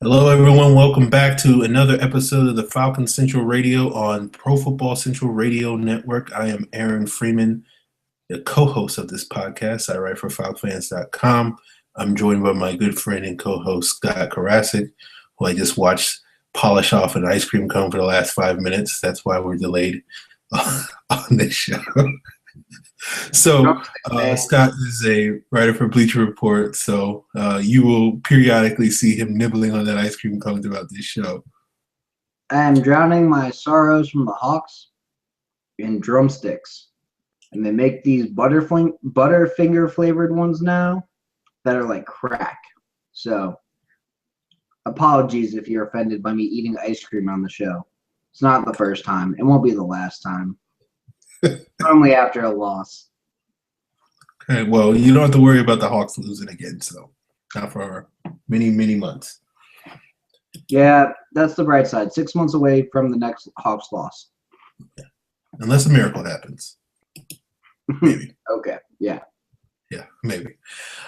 Hello, everyone. Welcome back to another episode of the Falcons Central Radio on Pro Football Central Radio Network. I am Aaron Freeman, the co-host of this podcast. I write for FalcFans.com. I'm joined by my good friend and co-host, Scott Karasik, who I just watched polish off an ice cream cone for the last 5 minutes. That's why we're delayed on this show. So Scott is a writer for Bleacher Report, so you will periodically see him nibbling on that ice cream cone throughout this show. I am drowning my sorrows from the Hawks in drumsticks. And they make these Butterfinger flavored ones now that are like crack. So apologies if you're offended by me eating ice cream on the show. It's not the first time. It won't be the last time. Only after a loss. Okay, well, you don't have to worry about the Hawks losing again, so not for many, many months. Yeah, that's the bright side. 6 months away from the next Hawks loss. Yeah. Unless a miracle happens. Maybe. Okay, yeah. Yeah, maybe.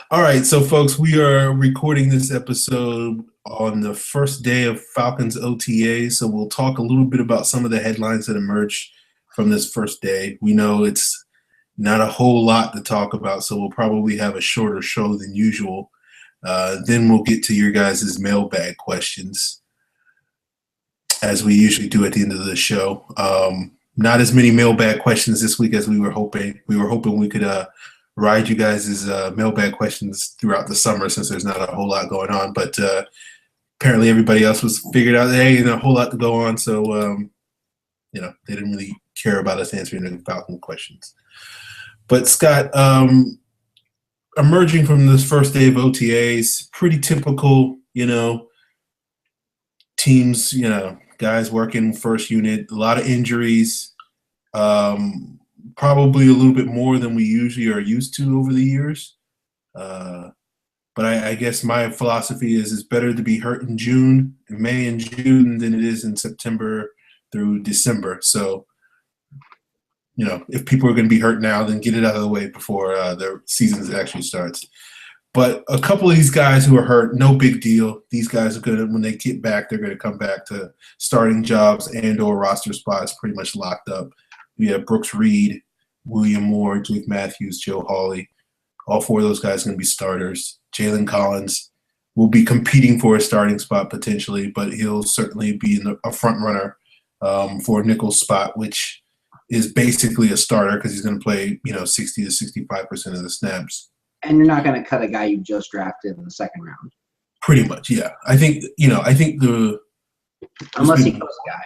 All right, so folks, we are recording this episode on the first day of Falcons OTA, so we'll talk a little bit about some of the headlines that emerged from this first day. We know it's not a whole lot to talk about, so we'll probably have a shorter show than usual. Then we'll get to your guys' mailbag questions, as we usually do at the end of the show. Not as many mailbag questions this week as we were hoping. We were hoping we could ride you guys' mailbag questions throughout the summer since there's not a whole lot going on. But apparently everybody else was figured out that, hey, there's a whole lot to go on, so they didn't really care about us answering the Falcon questions. But Scott, emerging from this first day of OTAs, pretty typical, teams, guys working first unit, a lot of injuries, probably a little bit more than we usually are used to over the years. But I guess my philosophy is it's better to be hurt in May and June than it is in September through December. So, if people are going to be hurt now, then get it out of the way before the season actually starts. But a couple of these guys who are hurt, no big deal. These guys are going to, when they get back, they're going to come back to starting jobs and or roster spots pretty much locked up. We have Brooks Reed, William Moore, Jake Matthews, Joe Hawley. All four of those guys are going to be starters. Jalen Collins will be competing for a starting spot potentially, but he'll certainly be a front runner for a nickel spot, which is basically a starter because he's going to play, 60 to 65% of the snaps. And you're not going to cut a guy you just drafted in the second round. Pretty much, yeah. Unless he goes a guy.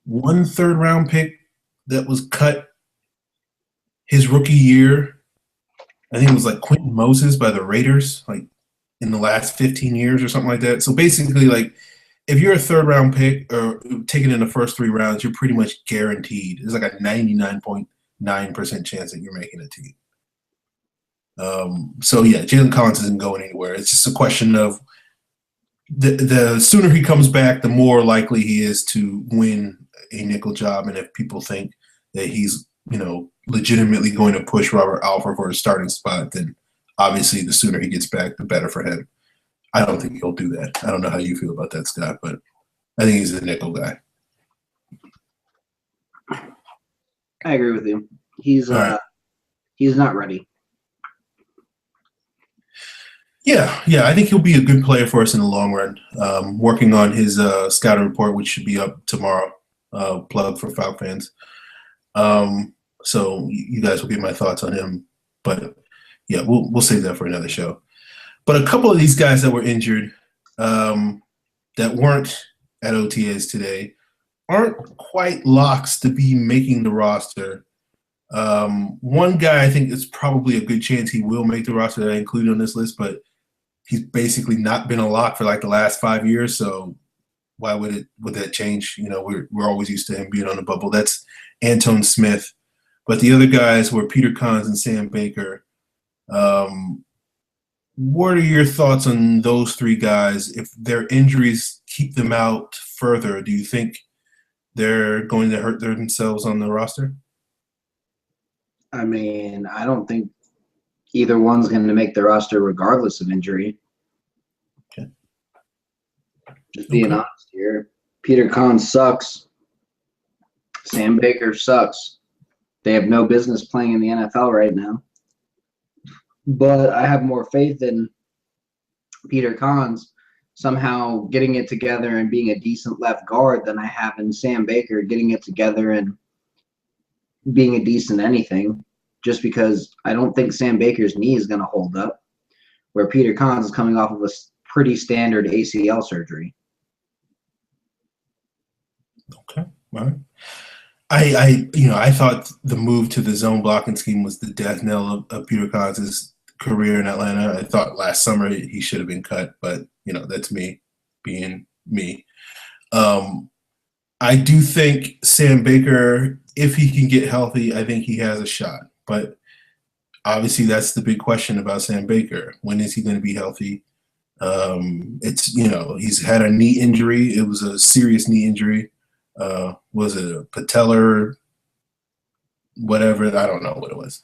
One third-round pick that was cut his rookie year, I think it was like Quentin Moses by the Raiders, like in the last 15 years or something like that. So basically, like, if you're a third-round pick or taken in the first 3 rounds, you're pretty much guaranteed. There's like a 99.9% chance that you're making a team. So, yeah, Jalen Collins isn't going anywhere. It's just a question of the sooner he comes back, the more likely he is to win a nickel job. And if people think that he's, legitimately going to push Robert Alford for a starting spot, then obviously the sooner he gets back, the better for him. I don't think he'll do that. I don't know how you feel about that, Scott, but I think he's a nickel guy. I agree with you. He's not ready. Yeah, I think he'll be a good player for us in the long run. Working on his scouting report, which should be up tomorrow. Plug for Falcons fans. So you guys will get my thoughts on him. But yeah, we'll save that for another show. But a couple of these guys that were injured that weren't at OTAs today aren't quite locks to be making the roster. One guy I think it's probably a good chance he will make the roster that I included on this list, but he's basically not been a lock for like the last 5 years, so why would that change? We're always used to him being on the bubble. That's Antone Smith. But the other guys were Peter Cons and Sam Baker. What are your thoughts on those 3 guys? If their injuries keep them out further, do you think they're going to hurt themselves on the roster? I mean, I don't think either one's going to make the roster regardless of injury. Okay. Just being honest here. Peter Kahn sucks. Sam Baker sucks. They have no business playing in the NFL right now. But I have more faith in Peter Kahn's somehow getting it together and being a decent left guard than I have in Sam Baker getting it together and being a decent anything, just because I don't think Sam Baker's knee is going to hold up, where Peter Kahn's is coming off of a pretty standard ACL surgery. Okay, all right. I thought the move to the zone blocking scheme was the death knell of Peter Kahn's career in Atlanta. I thought last summer he should have been cut, but that's me being me. I do think Sam Baker, if he can get healthy, I think he has a shot. But obviously that's the big question about Sam Baker. When is he going to be healthy? He's had a knee injury. It was a serious knee injury. Was it a patellar, whatever? I don't know what it was.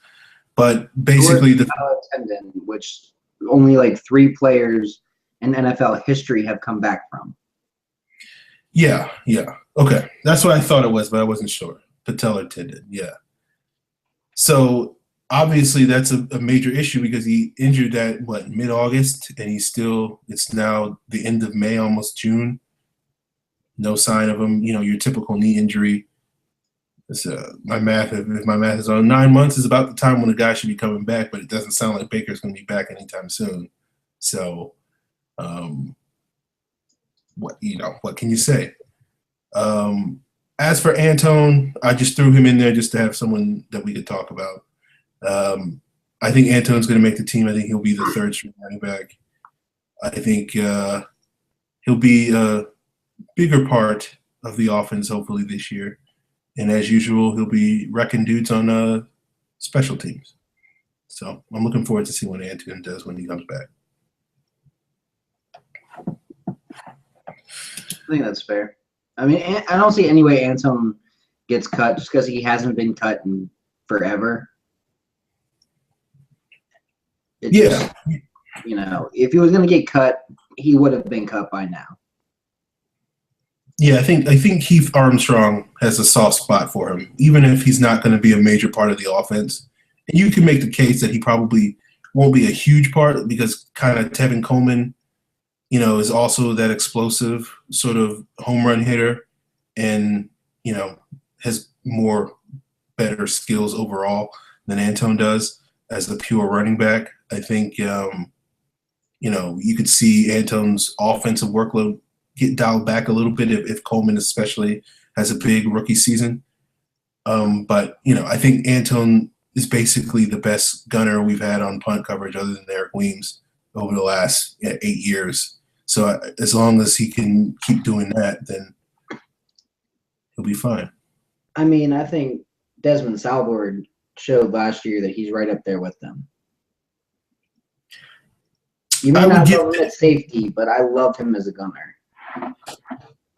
But basically the tendon, which only like 3 players in NFL history have come back from. Yeah. Okay. That's what I thought it was, but I wasn't sure. Patellar tendon, yeah. So obviously that's a major issue because he injured that, mid-August, and it's now the end of May, almost June. No sign of him, your typical knee injury. If my math is on, 9 months is about the time when a guy should be coming back, but it doesn't sound like Baker's going to be back anytime soon. So, what can you say? As for Antone, I just threw him in there just to have someone that we could talk about. I think Antone's going to make the team. I think he'll be the third string running back. I think he'll be a bigger part of the offense hopefully this year. And as usual, he'll be wrecking dudes on special teams. So I'm looking forward to see what Antone does when he comes back. I think that's fair. I mean, I don't see any way Antone gets cut just because he hasn't been cut in forever. If he was going to get cut, he would have been cut by now. Yeah, I think Heath Armstrong has a soft spot for him, even if he's not going to be a major part of the offense. And you can make the case that he probably won't be a huge part because kind of Tevin Coleman, is also that explosive sort of home run hitter and, has better skills overall than Antone does as a pure running back. I think, you could see Antone's offensive workload get dialed back a little bit if Coleman especially has a big rookie season. But I think Antone is basically the best gunner we've had on punt coverage other than Eric Weems over the last 8 years. So as long as he can keep doing that, then he'll be fine. I mean, I think Desmond Salvord showed last year that he's right up there with them. You may not love him at safety, but I love him as a gunner.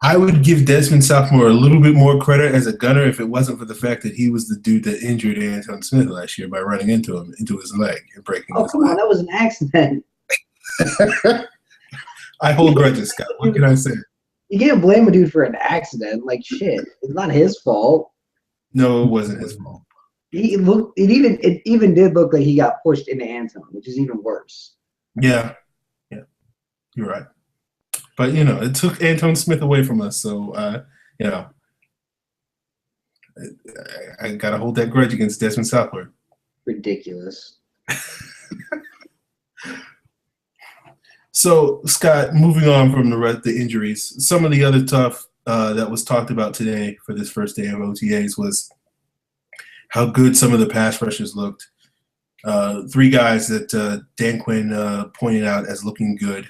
I would give Desmond Sophomore a little bit more credit as a gunner if it wasn't for the fact that he was the dude that injured Antone Smith last year by running into his leg and breaking his leg. Oh, come on, that was an accident. I hold grudges, Scott. What can I say? You can't blame a dude for an accident. Like, shit, it's not his fault. No, it wasn't his fault. It even did look like he got pushed into Antone, which is even worse. Yeah, you're right. But, it took Antone Smith away from us. So, I got to hold that grudge against Desmond Southward. Ridiculous. So, Scott, moving on from the injuries, some of the other stuff that was talked about today for this first day of OTAs was how good some of the pass rushers looked. 3 guys that Dan Quinn pointed out as looking good.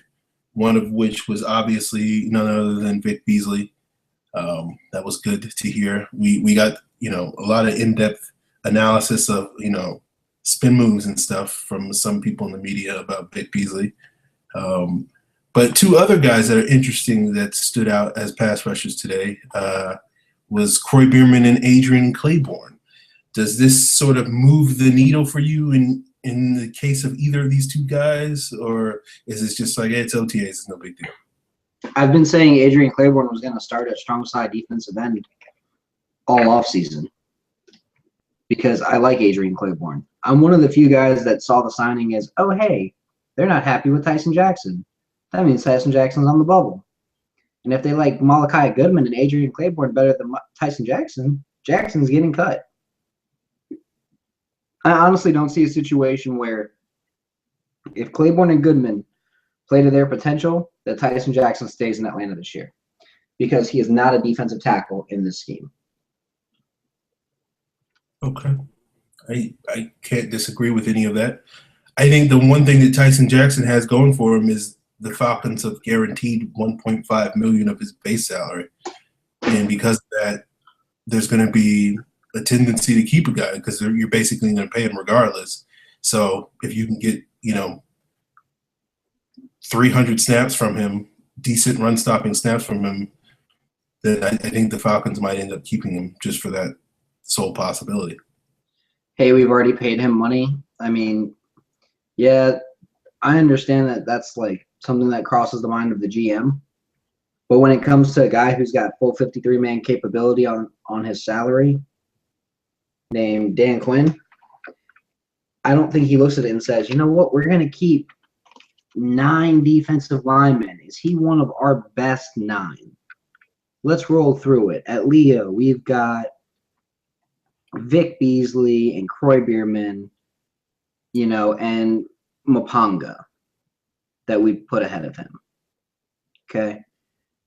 One of which was obviously none other than Vic Beasley. That was good to hear. We got, a lot of in-depth analysis of, spin moves and stuff from some people in the media about Vic Beasley. But 2 other guys that are interesting that stood out as pass rushers today was Kroy Biermann and Adrian Clayborn. Does this sort of move the needle for you in the case of either of these 2 guys, or is it just like, it's OTAs, it's no big deal? I've been saying Adrian Clayborn was going to start at strong side defensive end all offseason because I like Adrian Clayborn. I'm one of the few guys that saw the signing as, oh, hey, they're not happy with Tyson Jackson. That means Tyson Jackson's on the bubble. And if they like Malachi Goodman and Adrian Clayborn better than Tyson Jackson, Jackson's getting cut. I honestly don't see a situation where if Clayborn and Goodman play to their potential, that Tyson Jackson stays in Atlanta this year because he is not a defensive tackle in this scheme. Okay. I can't disagree with any of that. I think the one thing that Tyson Jackson has going for him is the Falcons have guaranteed $1.5 million of his base salary. And because of that, there's going to be a tendency to keep a guy because you're basically going to pay him regardless. So if you can get, 300 snaps from him, decent run-stopping snaps from him, then I think the Falcons might end up keeping him just for that sole possibility. Hey, we've already paid him money. I mean, yeah, I understand that that's like something that crosses the mind of the GM. But when it comes to a guy who's got full 53-man capability on his salary, named Dan Quinn, I don't think he looks at it and says, you know what, we're going to keep 9 defensive linemen. Is he one of our best 9? Let's roll through it. At Leo, we've got Vic Beasley and Kroy Biermann, and Mapanga that we put ahead of him. Okay.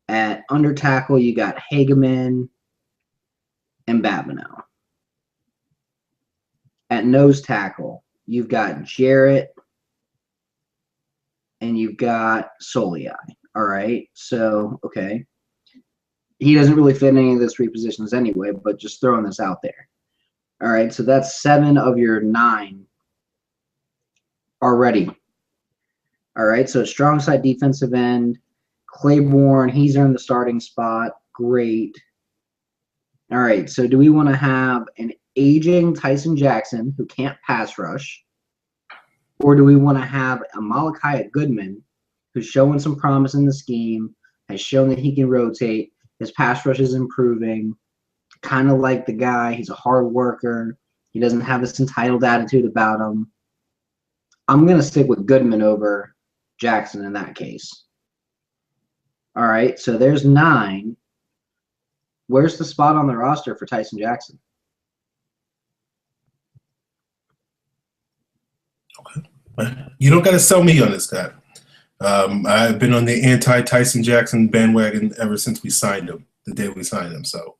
At under tackle, you got Hageman and Babineau. At nose tackle, you've got Jarrett and you've got Soliai. All right. So, okay. He doesn't really fit in any of those 3 positions anyway, but just throwing this out there. All right. So that's 7 of your 9 already. All right. So strong side defensive end. Clayborn, he's earned the starting spot. Great. All right. So do we want to have an aging Tyson Jackson who can't pass rush? Or do we want to have a Malachi Goodman who's showing some promise in the scheme, has shown that he can rotate, his pass rush is improving, kind of like the guy, he's a hard worker, he doesn't have this entitled attitude about him. I'm going to stick with Goodman over Jackson in that case. All right, so there's 9. Where's the spot on the roster for Tyson Jackson? Okay. You don't got to sell me on this guy. I've been on the anti-Tyson Jackson bandwagon ever since we signed him, the day we signed him. So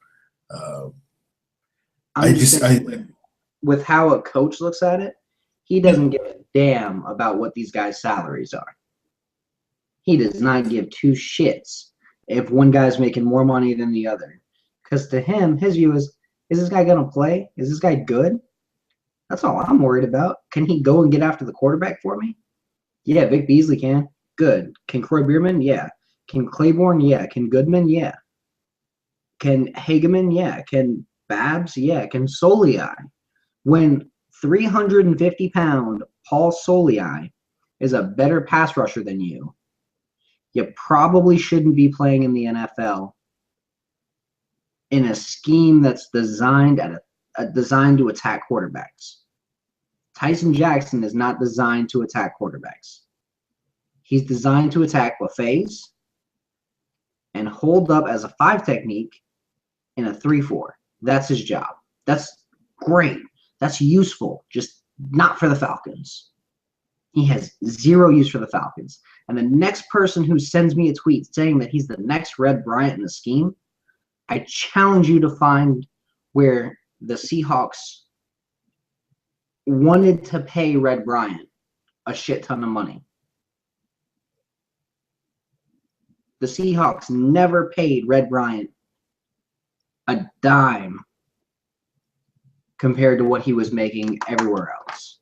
with how a coach looks at it, he doesn't give a damn about what these guys' salaries are. He does not give 2 shits if one guy's making more money than the other. Because to him, his view is this guy going to play? Is this guy good? That's all I'm worried about. Can he go and get after the quarterback for me? Yeah, Vic Beasley can. Good. Can Kroy Biermann? Yeah. Can Clayborn? Yeah. Can Goodman? Yeah. Can Hageman? Yeah. Can Babs? Yeah. Can Soliai? When 350-pound Paul Soliai is a better pass rusher than you probably shouldn't be playing in the NFL in a scheme that's designed to attack quarterbacks. Tyson Jackson is not designed to attack quarterbacks. He's designed to attack buffets and hold up as a 5 technique in a 3-4. That's his job. That's great. That's useful, just not for the Falcons. He has 0 use for the Falcons. And the next person who sends me a tweet saying that he's the next Red Bryant in the scheme, I challenge you to find where the Seahawks wanted to pay Red Bryant a shit ton of money. The Seahawks never paid Red Bryant a dime compared to what he was making everywhere else.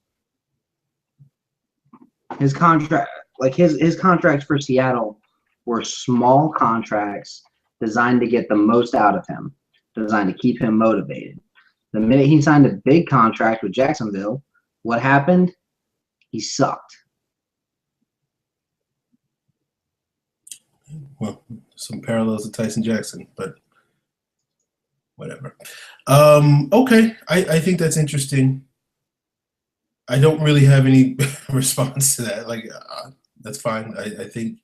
His contract, his contracts for Seattle were small contracts designed to get the most out of him, designed to keep him motivated. The minute he signed a big contract with Jacksonville, what happened? He sucked. Well, some parallels to Tyson Jackson, but whatever. Okay, I think that's interesting. I don't really have any response to that. Like, that's fine. I think,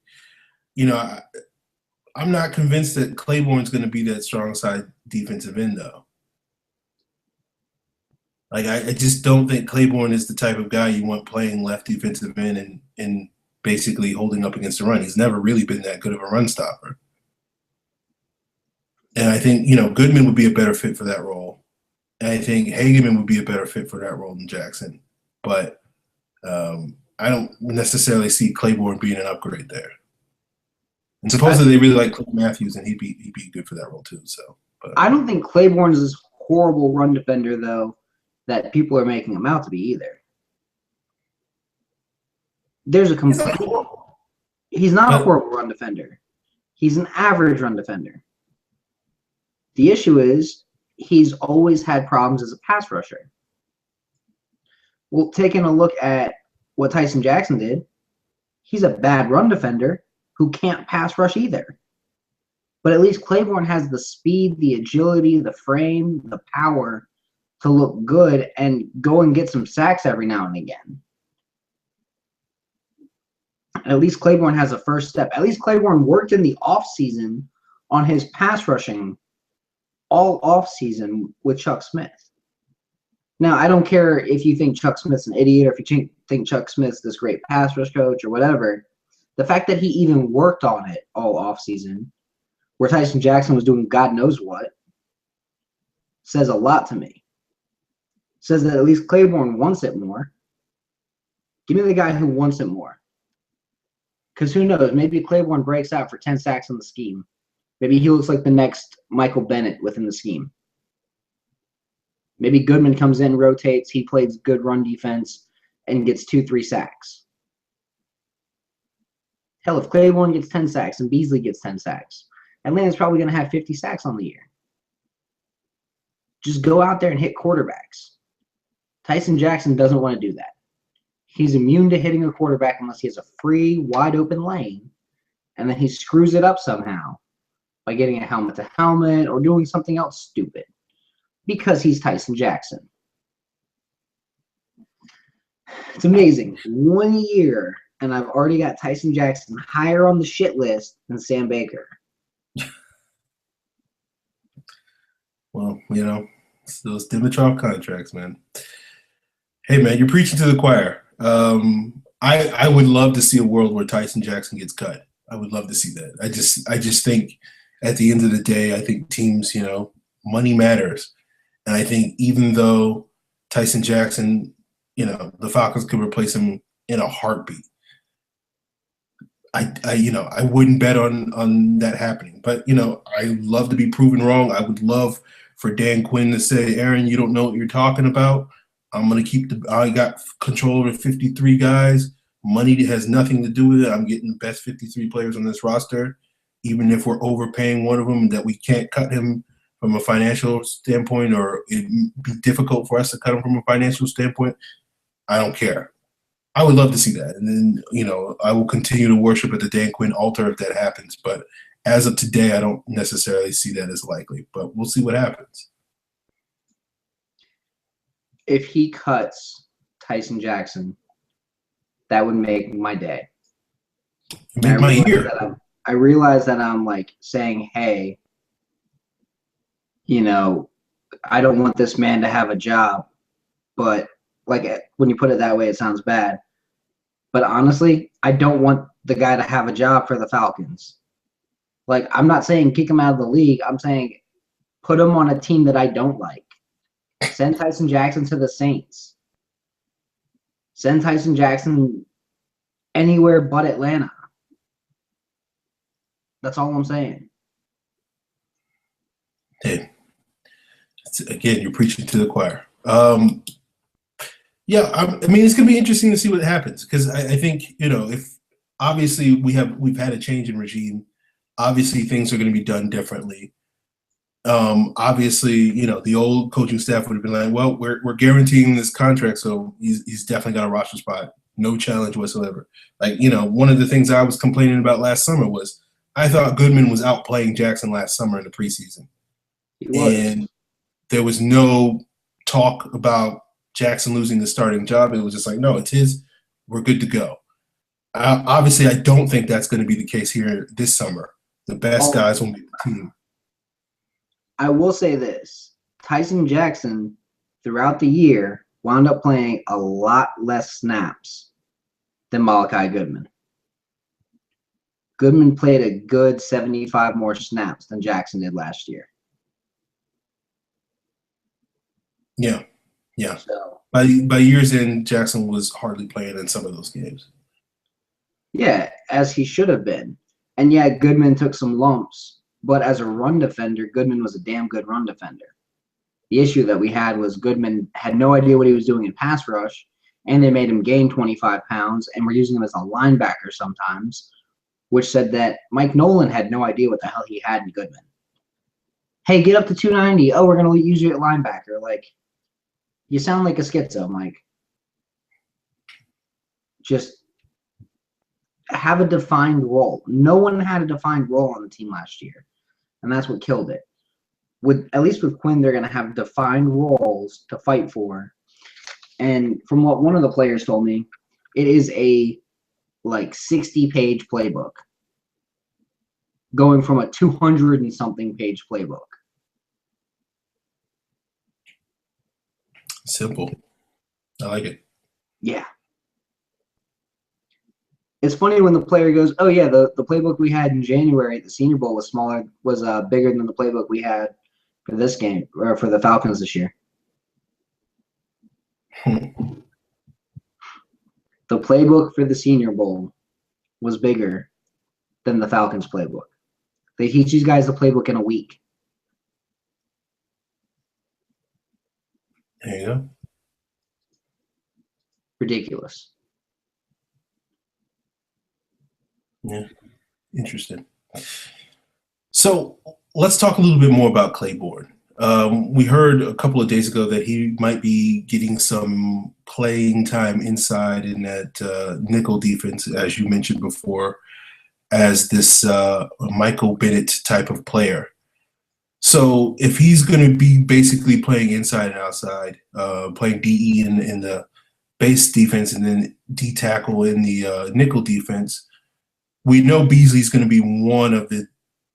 you know, I'm not convinced that Clayborn's going to be that strong side defensive end, though. Like, I just don't think Clayborn is the type of guy you want playing left defensive end and basically holding up against the run. He's never really been that good of a run stopper. And I think, Goodman would be a better fit for that role. And I think Hageman would be a better fit for that role than Jackson. But I don't necessarily see Clayborn being an upgrade there. And supposedly they really like Clay Matthews, and he'd be good for that role too. So, I don't think Clayborn is this horrible run defender though that people are making him out to be either. There's a he's not a horrible run defender. He's an average run defender. The issue is he's always had problems as a pass rusher. Well, taking a look at what Tyson Jackson did, he's a bad run defender who can't pass rush either. But at least Clayborn has the speed, the agility, the frame, the power to look good and go and get some sacks every now and again. At least Clayborn has a first step. At least Clayborn worked in the offseason on his pass rushing all offseason with Chuck Smith. Now, I don't care if you think Chuck Smith's an idiot or if you think Chuck Smith's this great pass rush coach or whatever. The fact that he even worked on it all offseason, where Tyson Jackson was doing God knows what, says a lot to me. Says that at least Clayborn wants it more. Give me the guy who wants it more. Because who knows? Maybe Clayborn breaks out for 10 sacks on the scheme. Maybe he looks like the next Michael Bennett within the scheme. Maybe Goodman comes in, rotates, he plays good run defense, and gets 2-3 sacks. Hell, if Clayborn gets 10 sacks and Beasley gets 10 sacks, Atlanta's probably going to have 50 sacks on the year. Just go out there and hit quarterbacks. Tyson Jackson doesn't want to do that. He's immune to hitting a quarterback unless he has a free, wide-open lane, and then he screws it up somehow by getting a helmet-to-helmet or doing something else stupid because he's Tyson Jackson. It's amazing. 1 year, and I've already got Tyson Jackson higher on the shit list than Sam Baker. Well, it's those Dimitrov contracts, man. Hey, man, you're preaching to the choir. I would love to see a world where Tyson Jackson gets cut. I would love to see that. I just think at the end of the day, I think teams, money matters. And I think even though Tyson Jackson, the Falcons could replace him in a heartbeat. I wouldn't bet on that happening. But, I love to be proven wrong. I would love for Dan Quinn to say, Aaron, you don't know what you're talking about. I'm going to I got control over 53 guys. Money has nothing to do with it. I'm getting the best 53 players on this roster. Even if we're overpaying one of them, that we can't cut him from a financial standpoint, or it'd be difficult for us to cut him from a financial standpoint, I don't care. I would love to see that. And then, I will continue to worship at the Dan Quinn altar if that happens. But as of today, I don't necessarily see that as likely. But we'll see what happens. If he cuts Tyson Jackson, that would make my day. Make my year. I realize that I'm saying, hey, I don't want this man to have a job. But when you put it that way, it sounds bad. But honestly, I don't want the guy to have a job for the Falcons. I'm not saying kick him out of the league. I'm saying put him on a team that I don't like. Send Tyson Jackson to the Saints. Send Tyson Jackson anywhere but Atlanta. That's all I'm saying. Hey, again, you're preaching to the choir. Yeah, I mean, it's going to be interesting to see what happens, because I think, if obviously we've had a change in regime, obviously things are going to be done differently. Obviously, the old coaching staff would have been like, well, we're guaranteeing this contract, so he's definitely got a roster spot, no challenge whatsoever. One of the things I was complaining about last summer was I thought Goodman was outplaying Jackson last summer in the preseason. He was. And there was no talk about Jackson losing the starting job. It was just like, no, it's his. We're good to go. Obviously, I don't think that's going to be the case here this summer. The best guys will make the team. I will say this. Tyson Jackson, throughout the year, wound up playing a lot less snaps than Malachi Goodman. Goodman played a good 75 more snaps than Jackson did last year. Yeah. Yeah. So, by year's end, Jackson was hardly playing in some of those games. Yeah, as he should have been. And yeah, Goodman took some lumps. But as a run defender, Goodman was a damn good run defender. The issue that we had was Goodman had no idea what he was doing in pass rush, and they made him gain 25 pounds, and were using him as a linebacker sometimes, which said that Mike Nolan had no idea what the hell he had in Goodman. Hey, get up to 290. Oh, we're going to use you at linebacker. Like, you sound like a schizo, Mike. Just have a defined role. No one had a defined role on the team last year, and that's what killed it. At least with Quinn, they're going to have defined roles to fight for. And from what one of the players told me, it is a 60-page playbook going from a 200 and something page playbook. Simple. I like it. Yeah. It's funny when the player goes, oh yeah, the playbook we had in January at the Senior Bowl was bigger than the playbook we had for this game, or for the Falcons this year. The playbook for the Senior Bowl was bigger than the Falcons playbook. They teach these guys the playbook in a week. There you go. Ridiculous. Yeah, interesting. So let's talk a little bit more about Clayborn. We heard a couple of days ago that he might be getting some playing time inside in that nickel defense, as you mentioned before, as this Michael Bennett type of player. So if he's going to be basically playing inside and outside, playing DE in the base defense and then D tackle in the nickel defense, we know Beasley's going to be one of the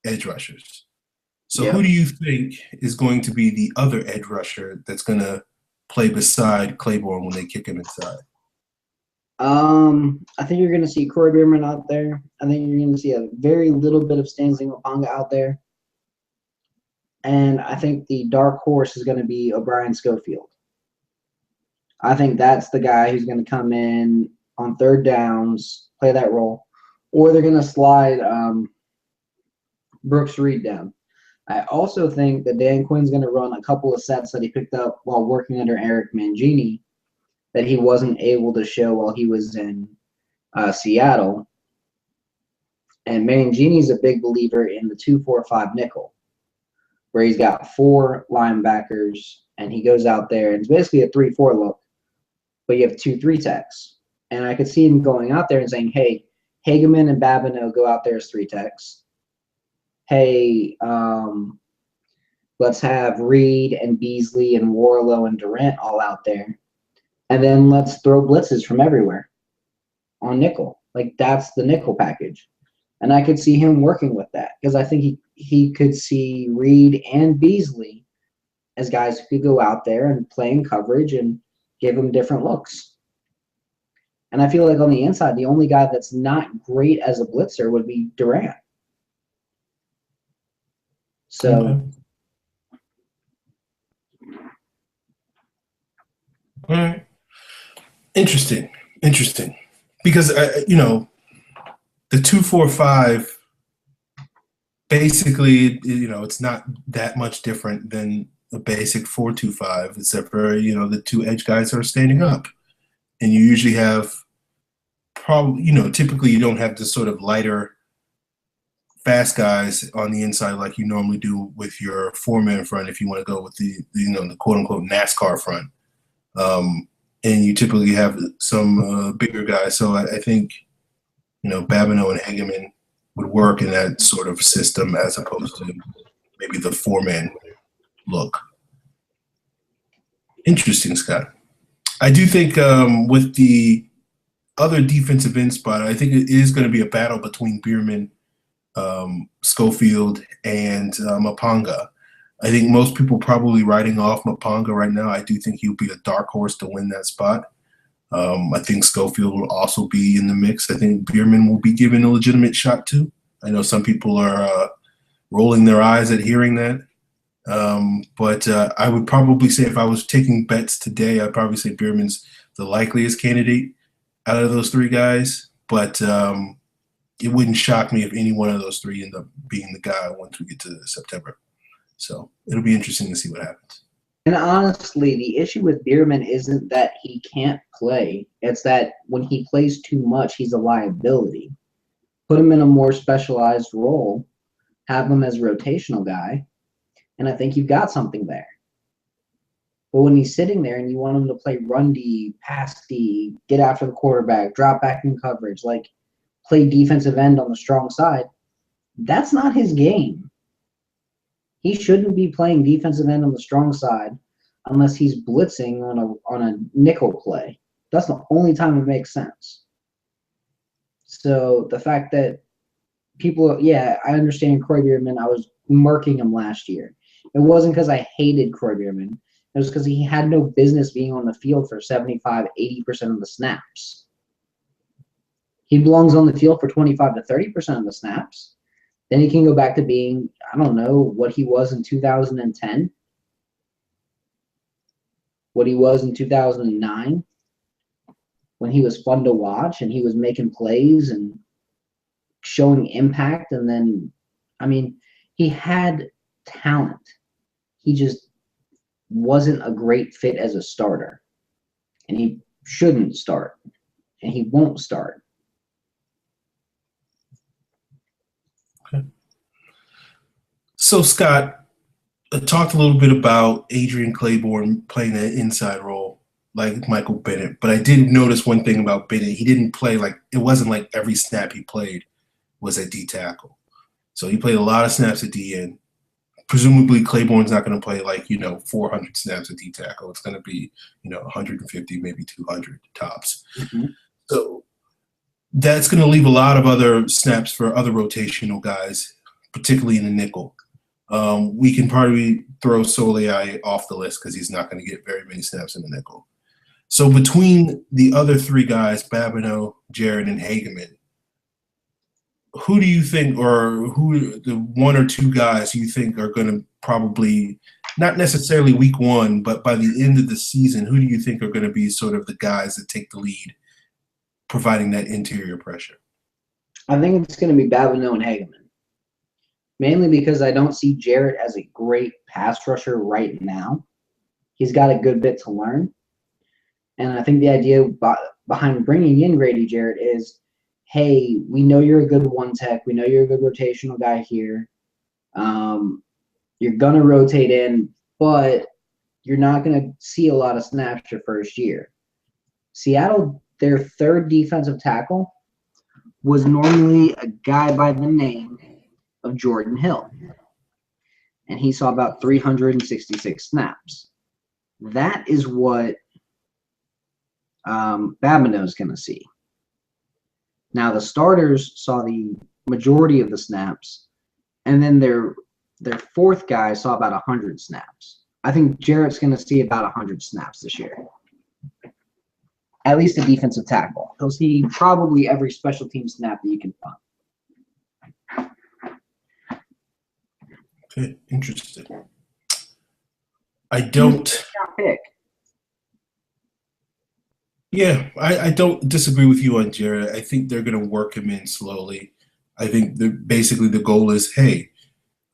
edge rushers. So Who do you think is going to be the other edge rusher that's going to play beside Clayborn when they kick him inside? I think you're going to see Kroy Biermann out there. I think you're going to see a very little bit of Stanley Mapanga out there. And I think the dark horse is going to be O'Brien Schofield. I think that's the guy who's going to come in on third downs, play that role. Or they're going to slide Brooks Reed down. I also think that Dan Quinn's going to run a couple of sets that he picked up while working under Eric Mangini that he wasn't able to show while he was in Seattle. And Mangini's a big believer in the 2-4-5 nickel, where he's got 4 linebackers, and he goes out there, and it's basically a 3-4 look, but you have 2 3-techs. And I could see him going out there and saying, hey, Hageman and Babineau go out there as 3-techs. Hey, let's have Reed and Beasley and Warlow and Durant all out there. And then let's throw blitzes from everywhere on nickel. Like, that's the nickel package. And I could see him working with that because I think he could see Reed and Beasley as guys who could go out there and play in coverage and give them different looks. And I feel like on the inside, the only guy that's not great as a blitzer would be Durant. So, all right. Interesting. Because, the 2-4-5, basically, it's not that much different than a basic 4-2-5, except for, the 2 edge guys are standing up. And you usually have typically you don't have this sort of lighter, fast guys on the inside like you normally do with your 4-man front if you want to go with the quote-unquote NASCAR front. And you typically have some bigger guys. So I think, Babineau and Hageman would work in that sort of system as opposed to maybe the four-man look. Interesting, Scott. I do think with the other defensive end spot, I think it is going to be a battle between Biermann, Schofield, and Mapanga. I think most people probably writing off Mapanga right now. I do think he'll be a dark horse to win that spot. I think Schofield will also be in the mix. I think Biermann will be given a legitimate shot too. I know some people are rolling their eyes at hearing that. But I would probably say if I was taking bets today, I'd probably say Biermann's the likeliest candidate out of those three guys. But it wouldn't shock me if any one of those three end up being the guy once we get to September. So it'll be interesting to see what happens. And honestly, the issue with Biermann isn't that he can't play. It's that when he plays too much, he's a liability. Put him in a more specialized role, have him as a rotational guy, and I think you've got something there. But when he's sitting there and you want him to play run D, pass D, get after the quarterback, drop back in coverage, like play defensive end on the strong side, that's not his game. He shouldn't be playing defensive end on the strong side unless he's blitzing on a nickel play. That's the only time it makes sense. So the fact that people, I understand Kroy Biermann. I was marking him last year. It wasn't because I hated Kroy Biermann. It was because he had no business being on the field for 75, 80% of the snaps. He belongs on the field for 25 to 30% of the snaps. Then he can go back to being, I don't know, what he was in 2010, what he was in 2009, when he was fun to watch and he was making plays and showing impact. And then, I mean, he had talent. He just wasn't a great fit as a starter. And he shouldn't start. And he won't start. Okay. So, Scott, talked a little bit about Adrian Clayborn playing that inside role like Michael Bennett. But I did notice one thing about Bennett. He didn't play it wasn't like every snap he played was at D tackle. So he played a lot of snaps at D end. Presumably Clayborn's not going to play 400 snaps at D tackle. It's going to be 150, maybe 200 tops. Mm-hmm. So that's going to leave a lot of other snaps for other rotational guys, particularly in the nickel. We can probably throw Soliai off the list because he's not going to get very many snaps in the nickel. So between the other three guys, Babineau, Jarrett, and Hageman, who do you think, or who the one or two guys you think are going to probably, not necessarily week one, but by the end of the season, who do you think are going to be sort of the guys that take the lead, providing that interior pressure? I think it's going to be Babineau and Hageman, mainly because I don't see Jarrett as a great pass rusher right now. He's got a good bit to learn. And I think the idea behind bringing in Grady Jarrett is, hey, we know you're a good one tech. We know you're a good rotational guy here. You're going to rotate in, but you're not going to see a lot of snaps your first year. Seattle, their third defensive tackle, was normally a guy by the name of Jordan Hill. And he saw about 366 snaps. That is what Babineau is going to see. Now, the starters saw the majority of the snaps, and then their fourth guy saw about 100 snaps. I think Jarrett's going to see about 100 snaps this year. At least a defensive tackle. He'll see probably every special team snap that you can find. Okay, interesting. I don't. Yeah, I don't disagree with you on Jarrett. I think they're going to work him in slowly. I think basically the goal is, hey,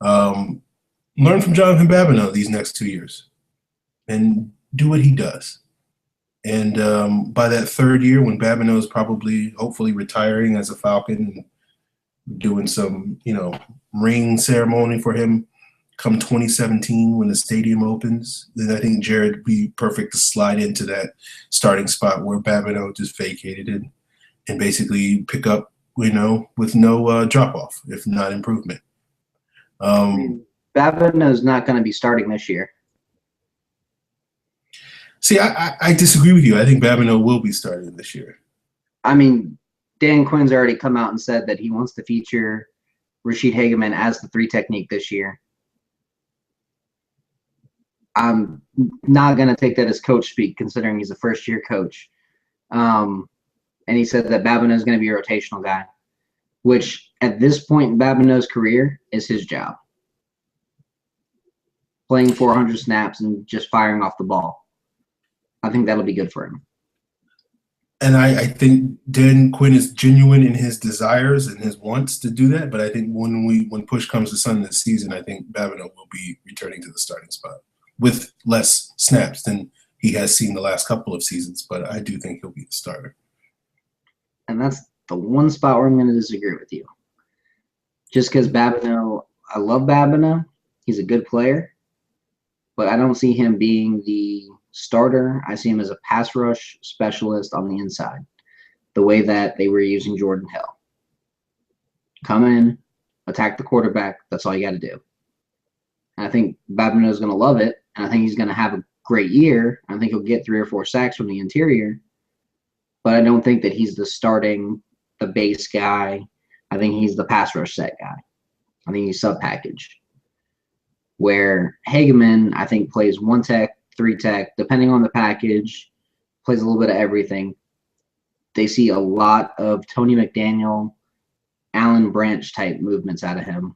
learn from Jonathan Babineau these next 2 years and do what he does. And by that third year, when Babineau is probably, hopefully retiring as a Falcon and doing some, ring ceremony for him come 2017 when the stadium opens, then I think Jarrett would be perfect to slide into that starting spot where Babineau just vacated and basically pick up with no drop off, if not improvement. I mean, Babineau's not going to be starting this year. See, I disagree with you. I think Babineau will be starting this year. I mean, Dan Quinn's already come out and said that he wants to feature Rashid Hageman as the 3 technique this year. I'm not going to take that as coach speak, considering he's a first-year coach. And he said that Babineau is going to be a rotational guy, which at this point in Babineau's career is his job. Playing 400 snaps and just firing off the ball. I think that'll be good for him. And I think Dan Quinn is genuine in his desires and his wants to do that. But I think when push comes to shove this season, I think Babineau will be returning to the starting spot with less snaps than he has seen the last couple of seasons. But I do think he'll be the starter. And that's the one spot where I'm going to disagree with you. Just because Babineau, I love Babineau. He's a good player. But I don't see him being the starter. I see him as a pass rush specialist on the inside, the way that they were using Jordan Hill. Come in, attack the quarterback. That's all you got to do. And I think Babineau is going to love it, and I think he's going to have a great year. I think he'll get 3 or 4 sacks from the interior, but I don't think that he's the base guy. I think he's the pass rush set guy. I think he's sub-package. Where Hageman, I think, plays 1 tech, 3 tech, depending on the package, plays a little bit of everything. They see a lot of Tony McDaniel, Alan Branch type movements out of him.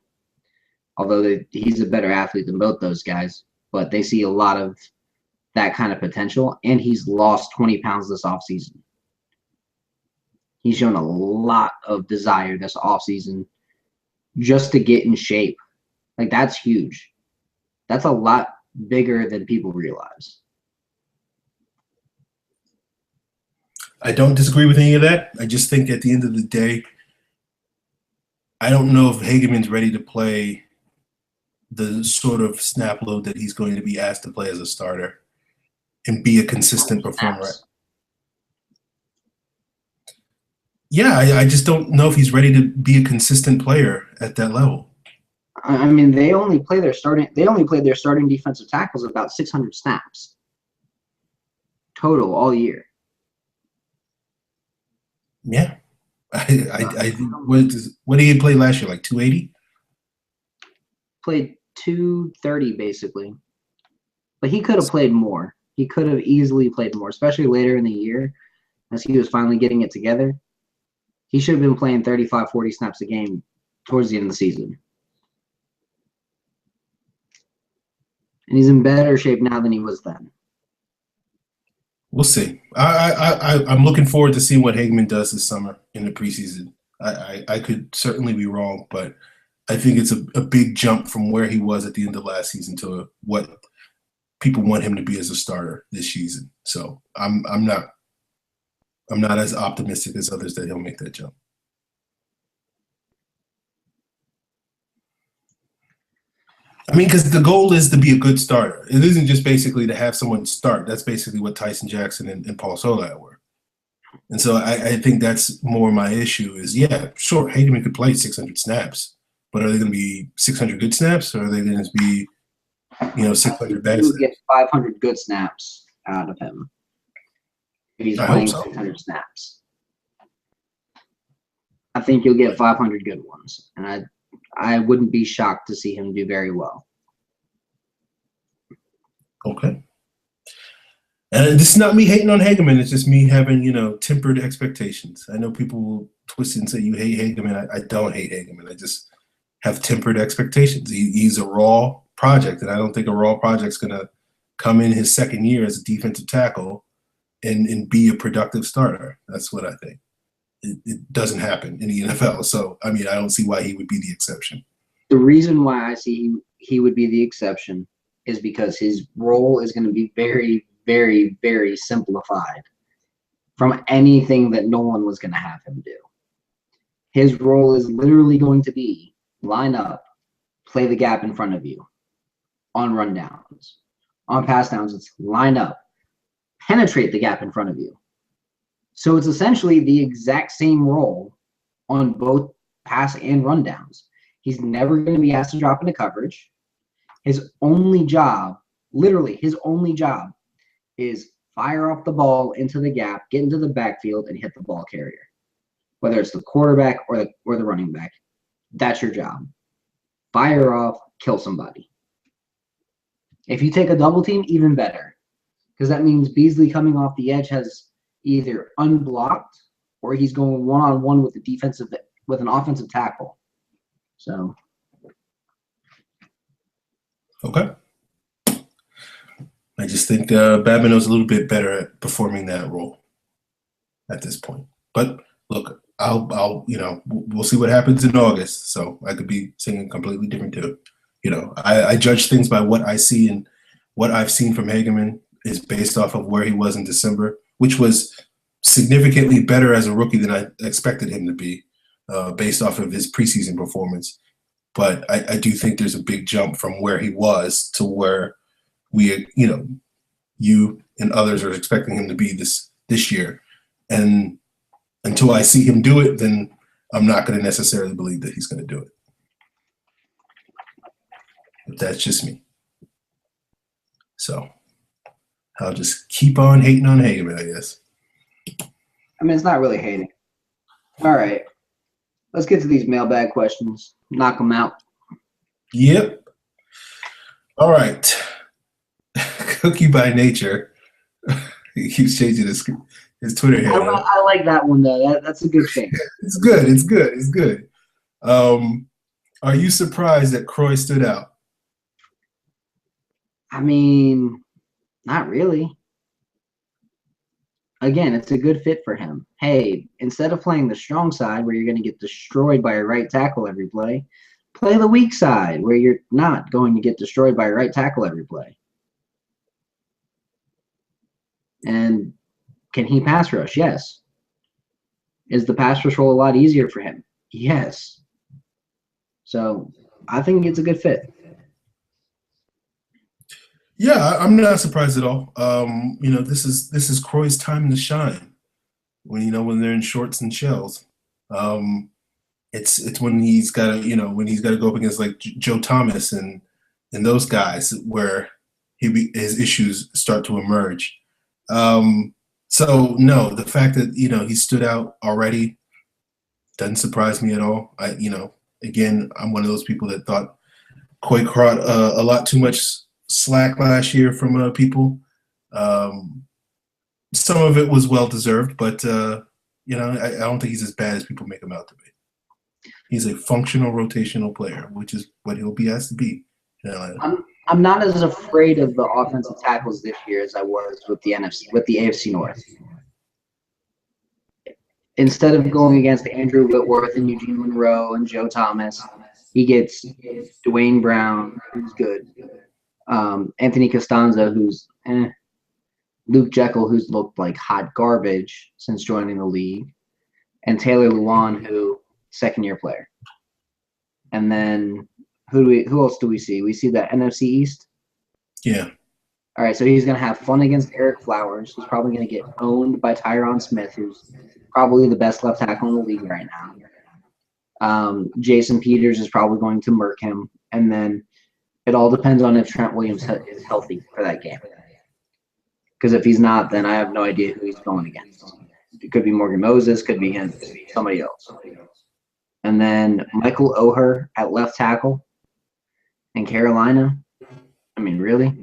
Although he's a better athlete than both those guys, but they see a lot of that kind of potential, and he's lost 20 pounds this offseason. He's shown a lot of desire this offseason just to get in shape. Like, that's huge. That's a lot bigger than people realize. I don't disagree with any of that. I just think at the end of the day, I don't know if Hageman's ready to play the sort of snap load that he's going to be asked to play as a starter and be a consistent performer. Yeah, I just don't know if he's ready to be a consistent player at that level. I mean, they only played their starting defensive tackles about 600 snaps total all year. Yeah. What did he play last year? Like 280? Played 230 basically. But he could have played more. He could have easily played more, especially later in the year as he was finally getting it together. He should have been playing 35, 40 snaps a game towards the end of the season. And he's in better shape now than he was then. We'll see. I'm looking forward to seeing what Hageman does this summer in the preseason. I could certainly be wrong, but I think it's a big jump from where he was at the end of last season to what people want him to be as a starter this season. So I'm not as optimistic as others that he'll make that jump. I mean, because the goal is to be a good starter. It isn't just basically to have someone start. That's basically what Tyson Jackson and Paul Solak were. And so I think that's more my issue is, yeah, sure, Hageman could play 600 snaps, but are they going to be 600 good snaps or are they going to be, 600 bad snaps? Get 500 good snaps out of him if he's playing 600 snaps. I think you'll get 500 good ones, and I wouldn't be shocked to see him do very well. Okay. And this is not me hating on Hageman. It's just me having, tempered expectations. I know people will twist it and say you hate Hageman. I don't hate Hageman. I just have tempered expectations. He's a raw project, and I don't think a raw project's going to come in his second year as a defensive tackle and be a productive starter. That's what I think. It doesn't happen in the NFL. So, I mean, I don't see why he would be the exception. The reason why I see he would be the exception is because his role is going to be very, very, very simplified from anything that Nolan was going to have him do. His role is literally going to be line up, play the gap in front of you on rundowns. On pass downs, it's line up, penetrate the gap in front of you. So it's essentially the exact same role on both pass and run downs. He's never going to be asked to drop into coverage. His only job, literally his only job, is fire off the ball into the gap, get into the backfield, and hit the ball carrier. Whether it's the quarterback or the running back, that's your job. Fire off, kill somebody. If you take a double team, even better, because that means Beasley coming off the edge has either unblocked or he's going one-on-one with an offensive tackle. So, okay. I just think Beamann was a little bit better at performing that role at this point. But look, we'll see what happens in August. So I could be singing completely different tune. I judge things by what I see, and what I've seen from Hageman is based off of where he was in December, which was significantly better as a rookie than I expected him to be, based off of his preseason performance. But I do think there's a big jump from where he was to where you and others are expecting him to be this year. And until I see him do it, then I'm not going to necessarily believe that he's going to do it. But that's just me. So I'll just keep on hating on Hageman, I guess. I mean, it's not really hating. All right. Let's get to these mailbag questions. Knock them out. Yep. All right. Cookie by Nature. He keeps changing his Twitter handle. I like that one, though. That's a good thing. It's good. Are you surprised that Kroy stood out? I mean, not really. Again, it's a good fit for him. Hey, instead of playing the strong side where you're going to get destroyed by a right tackle every play, play the weak side where you're not going to get destroyed by a right tackle every play. And can he pass rush? Yes. Is the pass rush role a lot easier for him? Yes. So I think it's a good fit. Yeah, I'm not surprised at all. This is Kroy's time to shine. When they're in shorts and shells, it's when he's got to go up against like Joe Thomas and those guys where his issues start to emerge. So no, the fact that he stood out already doesn't surprise me at all. Again, I'm one of those people that thought Kroy caught a lot too much slack last year from people. Some of it was well deserved, but I don't think he's as bad as people make him out to be. He's a functional rotational player, which is what he'll be asked to be. I'm not as afraid of the offensive tackles this year as I was with the AFC North. Instead of going against Andrew Whitworth and Eugene Monroe and Joe Thomas, he gets Duane Brown, who's good. Anthony Costanza, who's Luke Jekyll, who's looked like hot garbage since joining the league, and Taylor Lewan, who second-year player. And then who else do we see? We see the NFC East. Yeah. All right, so he's going to have fun against Eric Flowers, who's probably going to get owned by Tyron Smith, who's probably the best left tackle in the league right now. Jason Peters is probably going to murk him, and then it all depends on if Trent Williams is healthy for that game. Because if he's not, then I have no idea who he's going against. It could be Morgan Moses, could be him, could be somebody else. And then Michael Oher at left tackle in Carolina. I mean, really?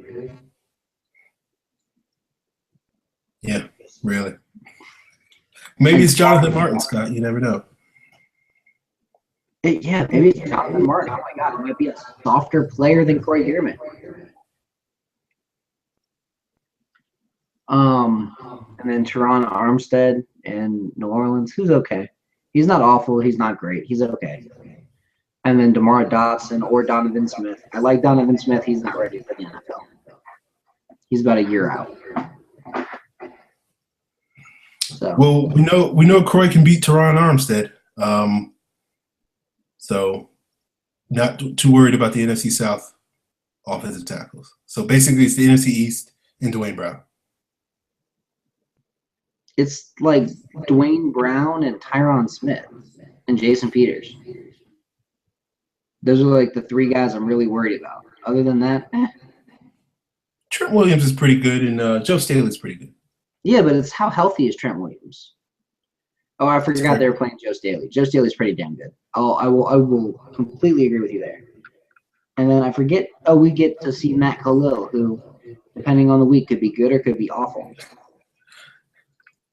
Yeah, really. Maybe it's Jonathan Martin, Scott. You never know. Maybe it's Jonathan Martin. Oh, my God. It might be a softer player than Kroy Biermann. And then Teron Armstead in New Orleans, who's okay. He's not awful. He's not great. He's okay. And then DeMar Dotson or Donovan Smith. I like Donovan Smith. He's not ready for the NFL. He's about a year out. So. Well, we know Kroy can beat Teron Armstead. So not too worried about the NFC South offensive tackles. So basically it's the NFC East and Duane Brown. It's like Duane Brown and Tyron Smith and Jason Peters. Those are like the three guys I'm really worried about. Other than that, Trent Williams is pretty good, and Joe Staley's pretty good. Yeah, but it's how healthy is Trent Williams? Oh, I forgot they were playing Joe Staley. Joe Staley's pretty damn good. I will completely agree with you there. And then I forget. Oh, we get to see Matt Khalil, who, depending on the week, could be good or could be awful.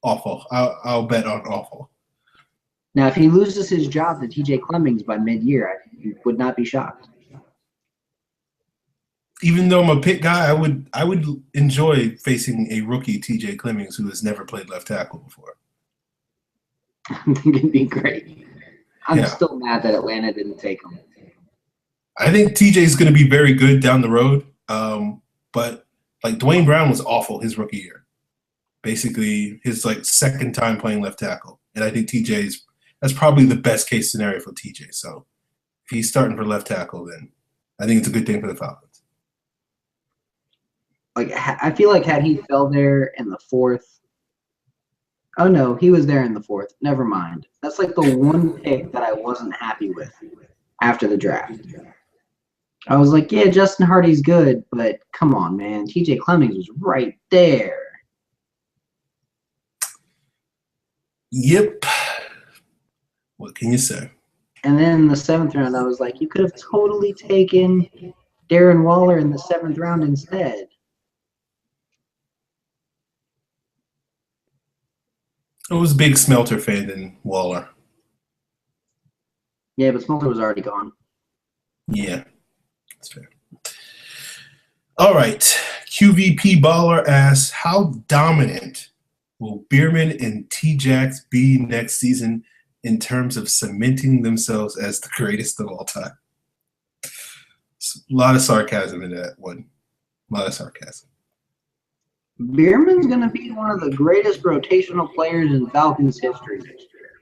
Awful. I'll bet on awful. Now, if he loses his job to TJ Clemmings by mid-year, I would not be shocked. Even though I'm a pick guy, I would enjoy facing a rookie TJ Clemmings who has never played left tackle before. I think it'd be great. I'm still mad that Atlanta didn't take him. I think TJ is going to be very good down the road, but like Duane Brown was awful his rookie year. Basically, his like second time playing left tackle, and I think that's probably the best case scenario for TJ. So if he's starting for left tackle, then I think it's a good thing for the Falcons. Like I feel like had he fell there in the fourth. Oh no, he was there in the fourth. Never mind. That's like the one pick that I wasn't happy with after the draft. I was like, yeah, Justin Hardy's good, but come on, man. TJ Clemmings was right there. Yep. What can you say? And then in the 7th round, I was like, you could have totally taken Darren Waller in the 7th round instead. I was a big Smelter fan than Waller. Yeah, but Smelter was already gone. Yeah, that's fair. All right. QVP Baller asks, how dominant will Biermann and T-Jax be next season in terms of cementing themselves as the greatest of all time? A lot of sarcasm in that one. A lot of sarcasm. Biermann's going to be one of the greatest rotational players in Falcons history next year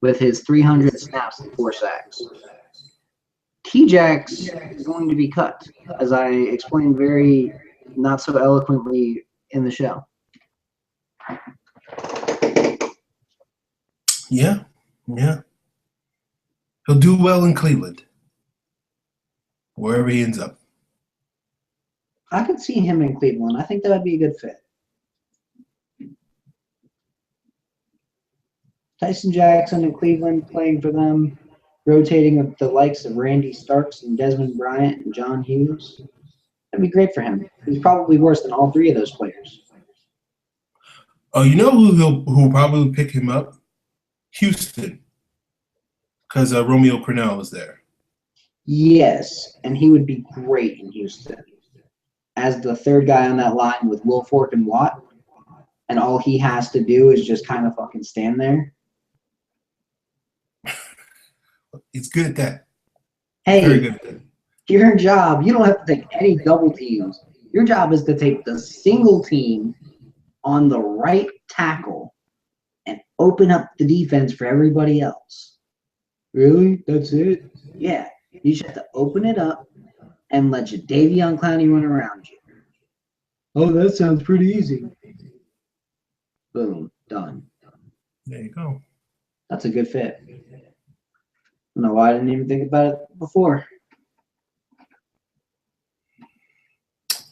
with his 300 snaps and 4 sacks. T-Jax is going to be cut, as I explained very not so eloquently in the show. Yeah. He'll do well in Cleveland, wherever he ends up. I could see him in Cleveland. I think that would be a good fit. Tyson Jackson in Cleveland playing for them, rotating with the likes of Randy Starks and Desmond Bryant and John Hughes. That'd be great for him. He's probably worse than all 3 of those players. Oh, you know who'll probably pick him up? Houston, because Romeo Crennel is there. Yes, and he would be great in Houston as the 3rd guy on that line with Wilfork and Watt, and all he has to do is just kind of fucking stand there. He's good at that. Hey, very good at that. Your job, you don't have to take any double teams. Your job is to take the single team on the right tackle and open up the defense for everybody else. Really? That's it? Yeah. You just have to open it up and let Jadeveon Clowney run around you. Oh, that sounds pretty easy. Boom. Done. There you go. That's a good fit. I don't know why I didn't even think about it before.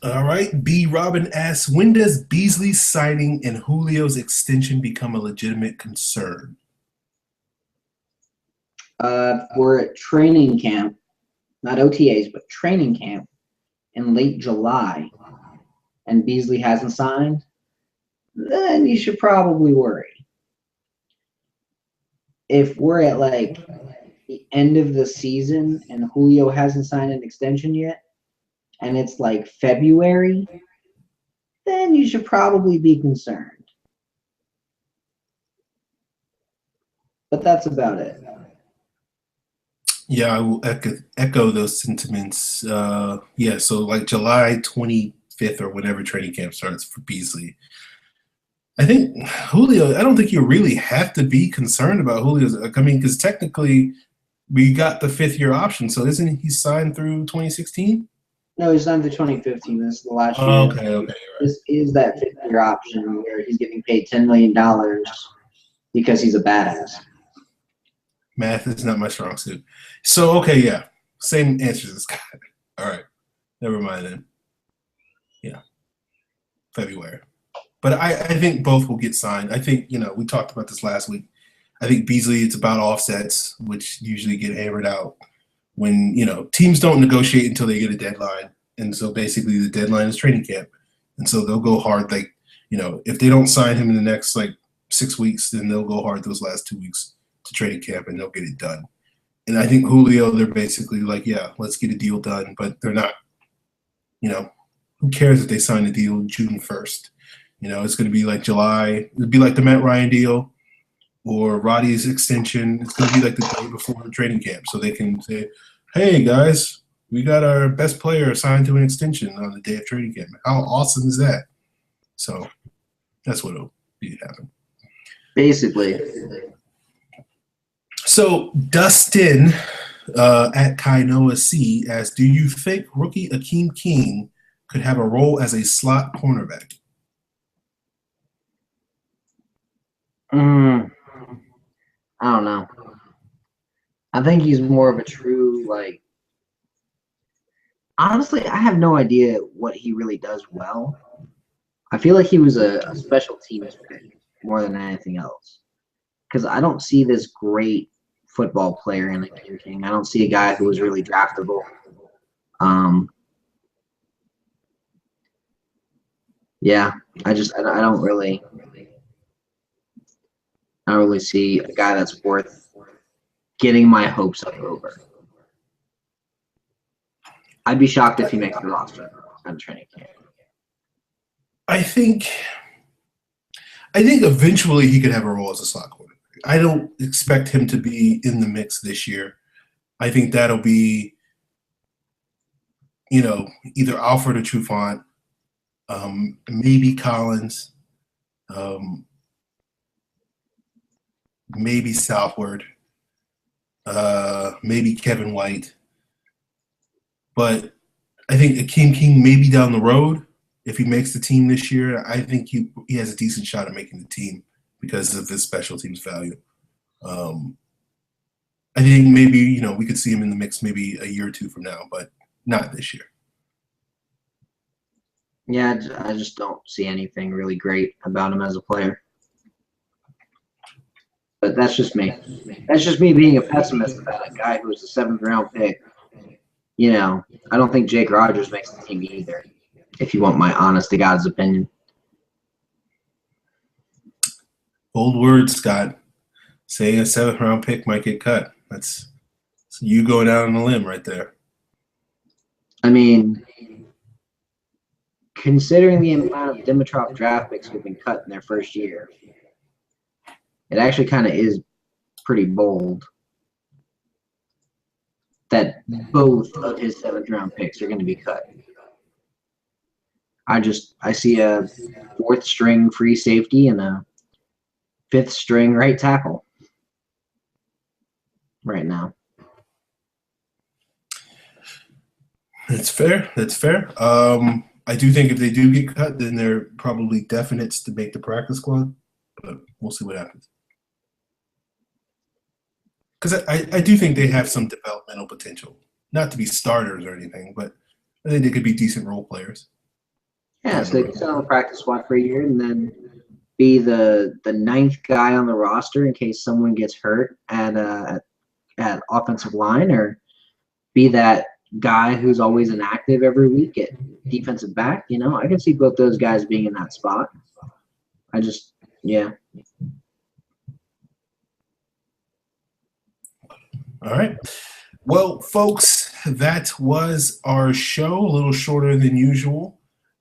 All right. B. Robin asks, when does Beasley's signing and Julio's extension become a legitimate concern? We're at training camp, not OTAs, but training camp in late July, and Beasley hasn't signed, then you should probably worry. If we're at like the end of the season and Julio hasn't signed an extension yet, and it's like February, then you should probably be concerned. But that's about it. Yeah, I will echo those sentiments. So like July 25th or whenever training camp starts for Beasley. I think Julio, I don't think you really have to be concerned about Julio's. I mean, because technically we got the 5th-year option, so isn't he signed through 2016? No, he's signed the 2015. This is the last year. Okay, right. This is that fifth-year option where he's getting paid $10 million because he's a badass. Math is not my strong suit. So, okay, yeah. Same answers as Scott. All right. Never mind then. Yeah. February. But I think both will get signed. I think, we talked about this last week. I think Beasley, it's about offsets, which usually get hammered out when, teams don't negotiate until they get a deadline. And so basically the deadline is training camp. And so they'll go hard. Like, if they don't sign him in the next, 6 weeks, then they'll go hard those last 2 weeks to training camp and they'll get it done. And I think Julio, they're basically like, yeah, let's get a deal done. But they're not, who cares if they sign a deal June 1st? It's going to be like July. It'd be like the Matt Ryan deal or Roddy's extension. It's going to be like the day before the training camp. So they can say, hey, guys, we got our best player signed to an extension on the day of training camp. How awesome is that? So that's what will be happen. Basically. So Dustin at Kainoa C asks, do you think rookie Akeem King could have a role as a slot cornerback? I don't know. I think he's more of a true, honestly, I have no idea what he really does well. I feel like he was a special teams pick more than anything else. Because I don't see this great football player in Akeem King. I don't see a guy who was really draftable. Yeah, I don't really see a guy that's worth getting my hopes up over. I'd be shocked if he makes the roster on training camp. I think eventually he could have a role as a slot quarterback. I don't expect him to be in the mix this year. I think that'll be, either Alfred or Trufant, maybe Collins, maybe Southward, maybe Kevin White. But I think Akeem King maybe down the road, if he makes the team this year, I think he has a decent shot at making the team because of his special teams value. I think maybe, we could see him in the mix maybe a year or two from now, but not this year. Yeah, I just don't see anything really great about him as a player. But that's just me. That's just me being a pessimist about a guy who was a 7th-round pick. I don't think Jake Rogers makes the team either, if you want my honest-to-God's opinion. Bold words, Scott. Saying a 7th-round pick might get cut. That's you going out on a limb right there. I mean, considering the amount of Dimitrov draft picks who've been cut in their first year, it actually kind of is pretty bold that both of his 7th-round picks are going to be cut. I see a 4th-string free safety and a 5th-string right tackle right now. That's fair. I do think if they do get cut, then they're probably definites to make the practice squad, but we'll see what happens. Because I do think they have some developmental potential. Not to be starters or anything, but I think they could be decent role players. Yeah, so they can sit on the practice squad for a year and then be the 9th guy on the roster in case someone gets hurt at offensive line, or be that guy who's always inactive every week at defensive back. I can see both those guys being in that spot. Yeah. All right. Well, folks, that was our show, a little shorter than usual.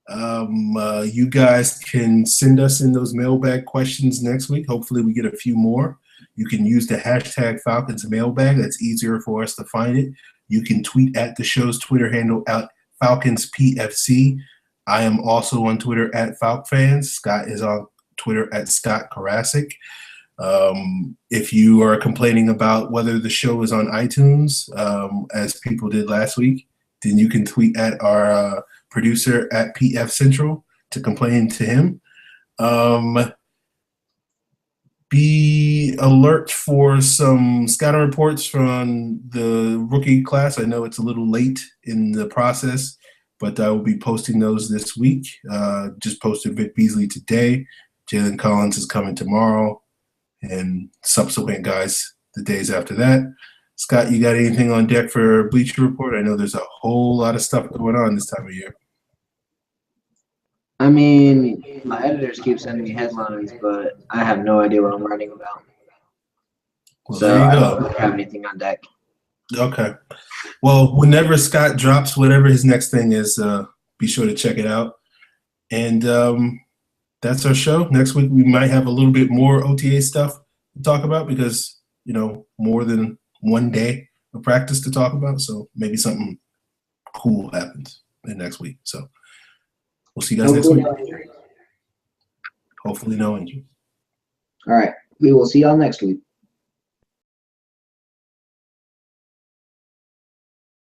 You guys can send us in those mailbag questions next week. Hopefully we get a few more. You can use the hashtag Falcons mailbag. That's easier for us to find it. You can tweet at the show's Twitter handle at FalconsPFC. I am also on Twitter at FalcFans. Scott is on Twitter at Scott Karasik. If you are complaining about whether the show is on iTunes, as people did last week, then you can tweet at our producer at PF Central to complain to him. Be alert for some scouting reports from the rookie class. I know it's a little late in the process, but I will be posting those this week. Just posted Vic Beasley today. Jalen Collins is coming tomorrow, and subsequent guys the days after that. Scott, you got anything on deck for Bleacher Report? I know there's a whole lot of stuff going on this time of year. I mean, my editors keep sending me headlines, but I have no idea what I'm writing about. Well, So there you I go. don't really have anything on deck. Okay. Well, whenever Scott drops whatever his next thing is, be sure to check it out. And that's our show. Next week we might have a little bit more OTA stuff to talk about because, more than one day of practice to talk about. So maybe something cool happens in next week. So we'll see you guys next week. Hopefully no injuries. All right. We will see y'all next week.